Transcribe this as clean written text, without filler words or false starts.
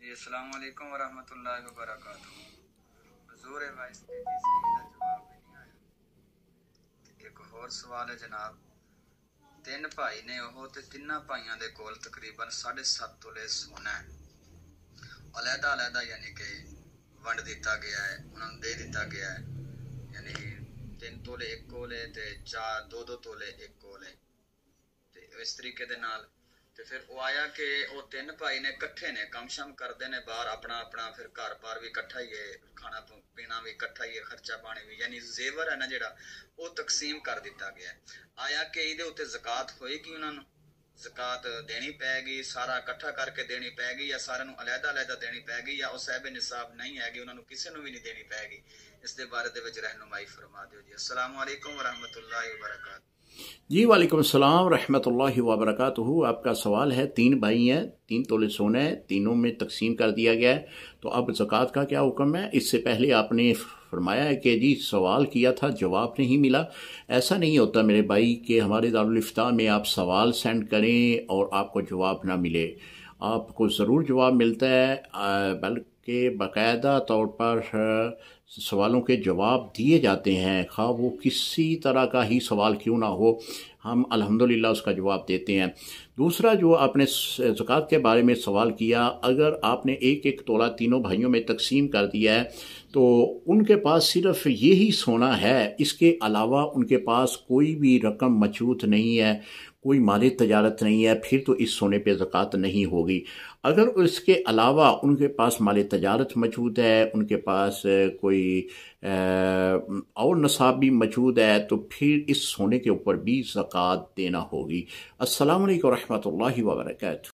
جی السلام علیکم ورحمۃ اللہ وبرکاتہ۔ حضور وائس کے کسی کا جواب بھی نہیں آیا۔ ایک اور سوال ہے جناب، تین بھائی نے وہ تے تیناں بھائیاں دے کول تقریباً 7.5 تولے سونا ہے، علیحدہ علیحدہ یعنی کہ ونڈ دیتا گیا ہے، انہوں نے دے دیتا گیا ہے، یعنی 3 تولے ایک کول ہے تے 2 تولے ایک کول ہے، تے اس طریقے دے نال تے پھر وہ آیا کہ وہ تین بھائی نے کٹھے نے کم شم کرتے نے باہر اپنا اپنا، پھر گھر بار بھی کٹھا ہی ہے، کھانا پینا بھی کٹھا ہی ہے، خرچہ پانی بھی، یعنی زیور ہے نا جڑا وہ تقسیم کر دیتا گیا ہے۔ آیا کہ یہ اتنے زکات ہوئے گی، انہوں نے زکات دینی پے گی، سارا کٹھا کر کے دینی پے گی، یا سارے علیحدہ علیحدہ دینی پے گی، یا وہ صاحب نصاب نہیں ہے گی، انہوں نے کسی نو بھی نہیں دینی پے گی؟ اس دے بارے دے وچ رہنمائی فرما دیو جی۔ السلام علیکم ورحمۃ اللہ وبرکاتہ۔ جی وعلیکم السلام ورحمۃ اللہ وبرکاتہ۔ آپ کا سوال ہے 3 بھائی ہیں، 3 تولے سونا ہے، تینوں میں تقسیم کر دیا گیا ہے، تو اب زکوٰۃ کا کیا حکم ہے؟ اس سے پہلے آپ نے فرمایا ہے کہ جی سوال کیا تھا جواب نہیں ملا۔ ایسا نہیں ہوتا میرے بھائی کہ ہمارے دارالفتاح میں آپ سوال سینڈ کریں اور آپ کو جواب نہ ملے۔ آپ کو ضرور جواب ملتا ہے، بلکہ باقاعدہ طور پر سوالوں کے جواب دیے جاتے ہیں، خواہ وہ کسی طرح کا ہی سوال کیوں نہ ہو، ہم الحمدللہ اس کا جواب دیتے ہیں۔ دوسرا جو آپ نے زکوٰۃ کے بارے میں سوال کیا، اگر آپ نے ایک ایک تولہ تینوں بھائیوں میں تقسیم کر دیا ہے تو ان کے پاس صرف یہی سونا ہے، اس کے علاوہ ان کے پاس کوئی بھی رقم مچوت نہیں ہے، کوئی مالی تجارت نہیں ہے، پھر تو اس سونے پہ زکوٰۃ نہیں ہوگی۔ اگر اس کے علاوہ ان کے پاس مالی تجارت موجود ہے، ان کے پاس کوئی اور نصاب بھی موجود ہے، تو پھر اس سونے کے اوپر بھی زکوٰۃ دینا ہوگی۔ السلام علیکم ورحمۃ اللہ وبرکاتہ۔